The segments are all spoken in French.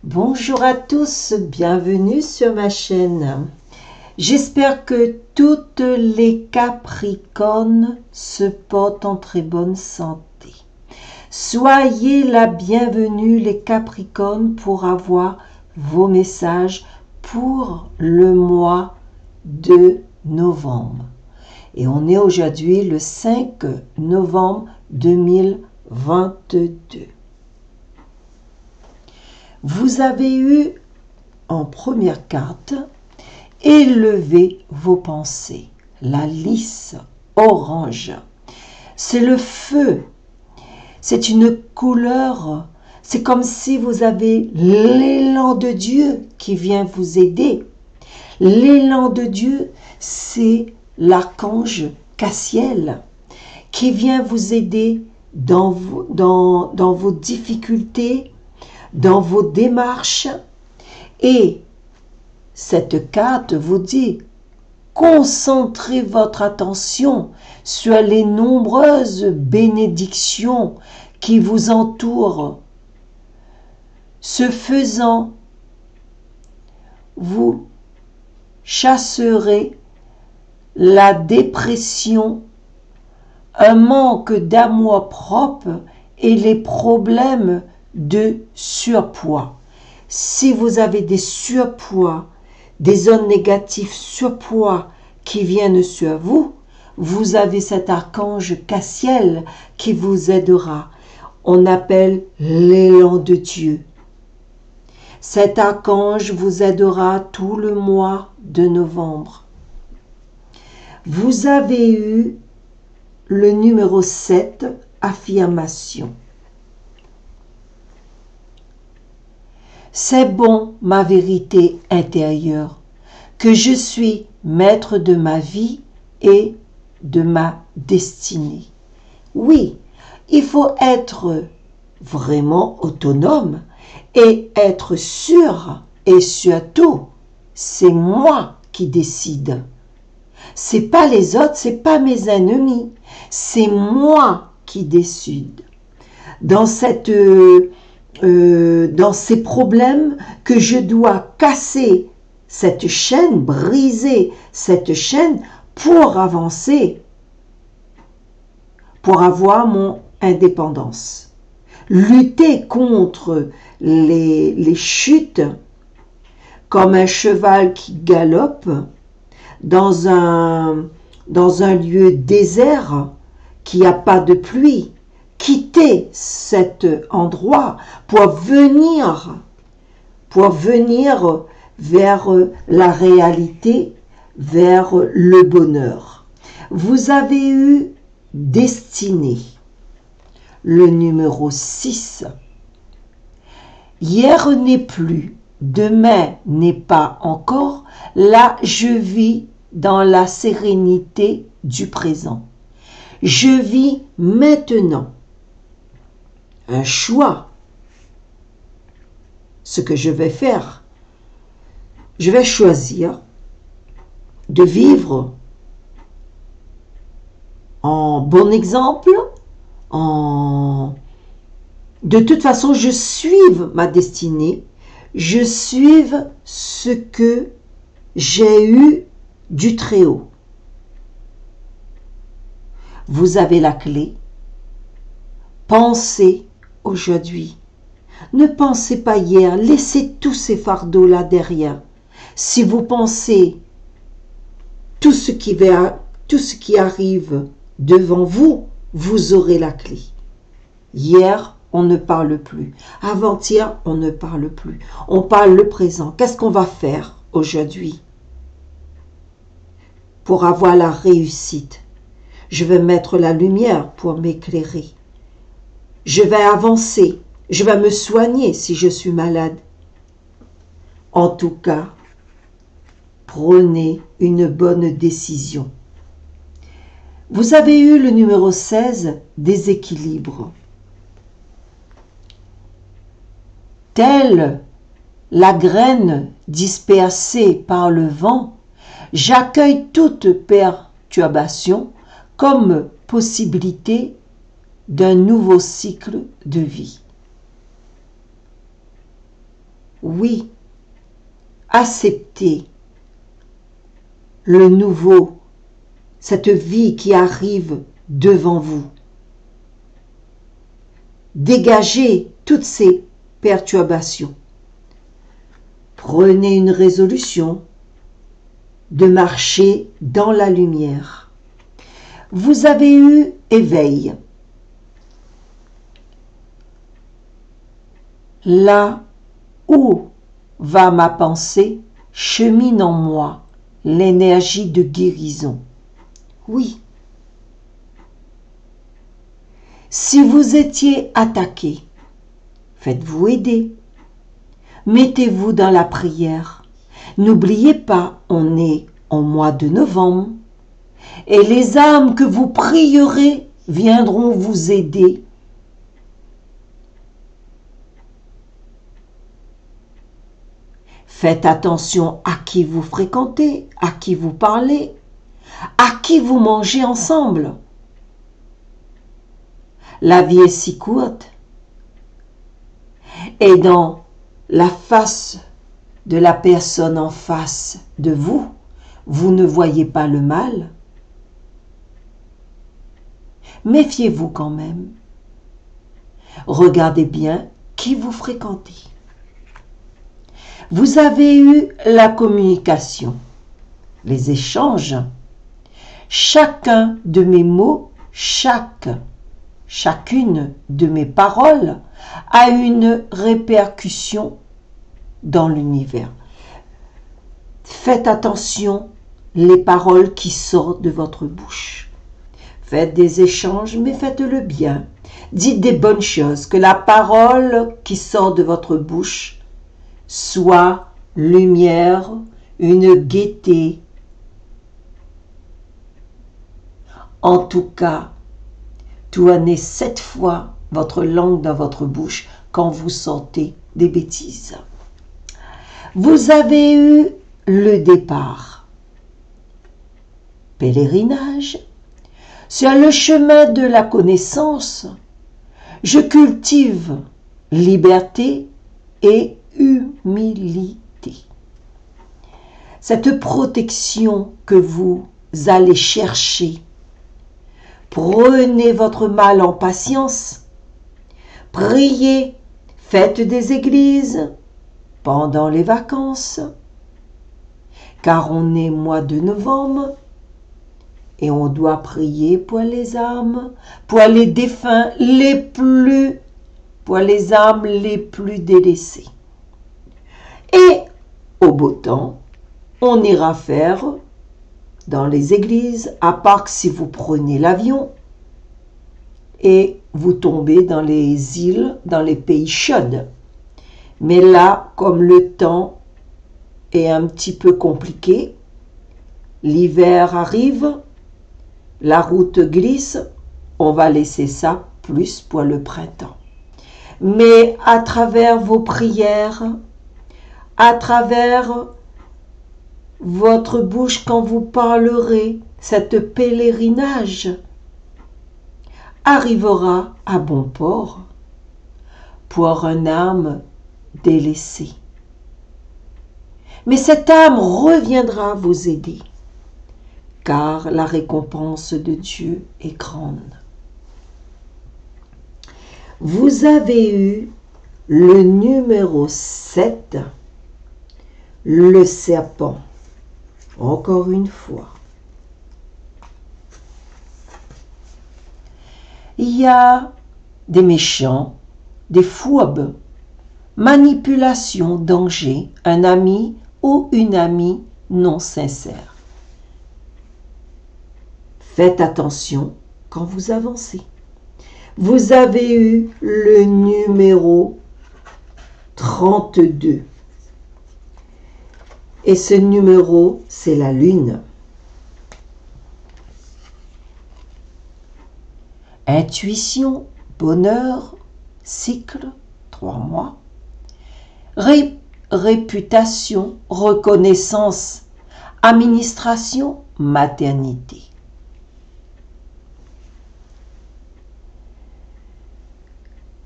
Bonjour à tous, bienvenue sur ma chaîne. J'espère que toutes les Capricornes se portent en très bonne santé. Soyez la bienvenue les Capricornes pour avoir vos messages pour le mois de novembre. Et on est aujourd'hui le 5 novembre 2022. Vous avez eu en première carte « Élevez vos pensées », la lys orange. C'est le feu, c'est une couleur, c'est comme si vous avez l'élan de Dieu qui vient vous aider. L'élan de Dieu, c'est l'archange Cassiel qui vient vous aider dans vos difficultés, dans vos démarches. Et cette carte vous dit, concentrez votre attention sur les nombreuses bénédictions qui vous entourent. Ce faisant, vous chasserez la dépression, un manque d'amour propre et les problèmes de surpoids. Si vous avez des surpoids, des ondes négatives surpoids qui viennent sur vous, vous avez cet archange Cassiel qui vous aidera. On appelle l'élan de Dieu. Cet archange vous aidera tout le mois de novembre. Vous avez eu le numéro 7, affirmation. C'est bon, ma vérité intérieure, que je suis maître de ma vie et de ma destinée. Oui, il faut être vraiment autonome et être sûr, et surtout, c'est moi qui décide. C'est pas les autres, c'est pas mes ennemis, c'est moi qui décide. Dans ces problèmes que je dois casser cette chaîne, briser cette chaîne pour avancer, pour avoir mon indépendance. Lutter contre les chutes comme un cheval qui galope dans un lieu désert qui n'a pas de pluie. Quitter cet endroit pour venir vers la réalité, vers le bonheur. Vous avez eu destinée, le numéro 6. Hier n'est plus, demain n'est pas encore, là je vis dans la sérénité du présent. Je vis maintenant. Un choix. Ce que je vais faire, je vais choisir de vivre en bon exemple, de toute façon, je suive ma destinée, je suive ce que j'ai eu du Très-Haut. Vous avez la clé. Pensez aujourd'hui. Ne pensez pas hier. Laissez tous ces fardeaux-là derrière. Si vous pensez tout ce qui arrive devant vous, vous aurez la clé. Hier, on ne parle plus. Avant-hier, on ne parle plus. On parle le présent. Qu'est-ce qu'on va faire aujourd'hui pour avoir la réussite? Je vais mettre la lumière pour m'éclairer. Je vais avancer. Je vais me soigner si je suis malade. En tout cas, prenez une bonne décision. Vous avez eu le numéro 16, déséquilibre. Telle la graine dispersée par le vent, j'accueille toute perturbation comme possibilité d'un nouveau cycle de vie. Oui, acceptez le nouveau, cette vie qui arrive devant vous. Dégagez toutes ces perturbations. Prenez une résolution de marcher dans la lumière. Vous avez eu éveil. Là où va ma pensée, chemine en moi l'énergie de guérison. Oui. Si vous étiez attaqué, faites-vous aider. Mettez-vous dans la prière. N'oubliez pas, on est en mois de novembre et les âmes que vous prierez viendront vous aider. Faites attention à qui vous fréquentez, à qui vous parlez, à qui vous mangez ensemble. La vie est si courte. Et dans la face de la personne en face de vous, vous ne voyez pas le mal. Méfiez-vous quand même. Regardez bien qui vous fréquentez. Vous avez eu la communication, les échanges. Chacun de mes mots, chacune de mes paroles a une répercussion dans l'univers. Faites attention les paroles qui sortent de votre bouche. Faites des échanges, mais faites-le bien. Dites des bonnes choses, que la parole qui sort de votre bouche soit lumière, une gaieté. En tout cas, tournez 7 fois votre langue dans votre bouche quand vous sortez des bêtises. Vous avez eu le départ. Pèlerinage. Sur le chemin de la connaissance, je cultive liberté et humilité. Cette protection que vous allez chercher, prenez votre mal en patience, priez, faites des églises pendant les vacances, car on est mois de novembre et on doit prier pour les âmes, pour les défunts pour les âmes les plus délaissées. Et au beau temps, on ira faire dans les églises, à part que si vous prenez l'avion et vous tombez dans les îles, dans les pays chauds. Mais là, comme le temps est un petit peu compliqué, l'hiver arrive, la route glisse, on va laisser ça plus pour le printemps. Mais à travers vos prières, à travers votre bouche quand vous parlerez, cette pèlerinage arrivera à bon port pour une âme délaissée. Mais cette âme reviendra vous aider, car la récompense de Dieu est grande. Vous avez eu le numéro 7, le serpent. Encore une fois. Il y a des méchants, des fourbes, manipulation, danger, un ami ou une amie non sincère. Faites attention quand vous avancez. Vous avez eu le numéro 32. Et ce numéro, c'est la lune. Intuition, bonheur, cycle, 3 mois. Réputation, reconnaissance, administration, maternité.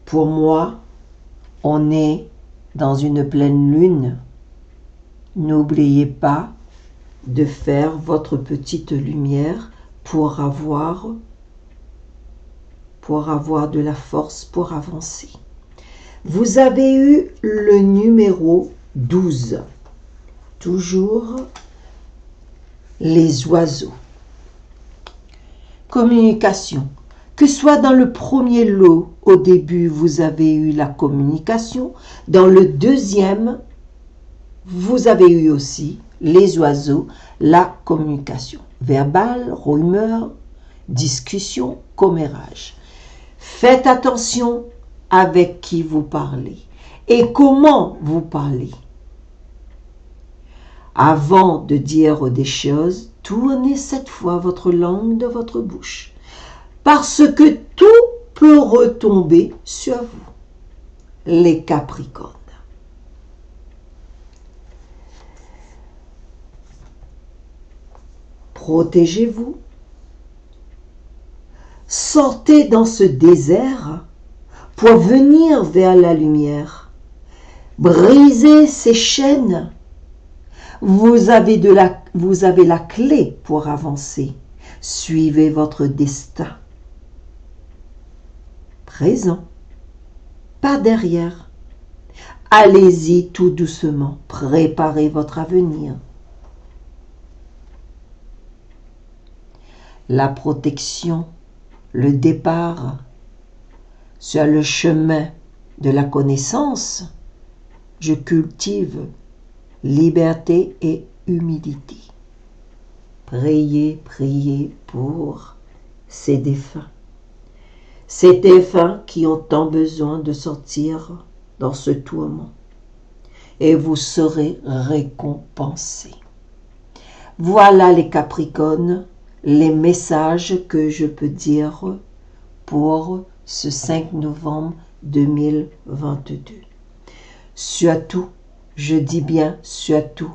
Pour moi, on est dans une pleine lune, n'oubliez pas de faire votre petite lumière pour avoir de la force pour avancer. Vous avez eu le numéro 12. Toujours les oiseaux. Communication. Que soit dans le premier lot, au début, vous avez eu la communication. Dans le deuxième, vous avez eu aussi les oiseaux, la communication. Verbale, rumeur, discussion, commérage. Faites attention avec qui vous parlez et comment vous parlez. Avant de dire des choses, tournez 7 fois votre langue de votre bouche, parce que tout peut retomber sur vous, les Capricornes. Protégez-vous. Sortez dans ce désert pour venir vers la lumière. Brisez ces chaînes. Vous avez la clé pour avancer. Suivez votre destin. Présent, pas derrière. Allez-y tout doucement. Préparez votre avenir. La protection, le départ sur le chemin de la connaissance, je cultive liberté et humilité. Priez, priez pour ces défunts. Ces défunts qui ont tant besoin de sortir dans ce tourment. Et vous serez récompensés. Voilà les Capricornes, les messages que je peux dire pour ce 5 novembre 2022. Surtout, je dis bien surtout,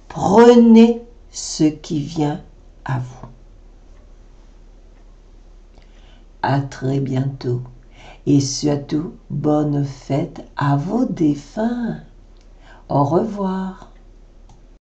prenez ce qui vient à vous. À très bientôt et surtout, bonne fête à vos défunts. Au revoir.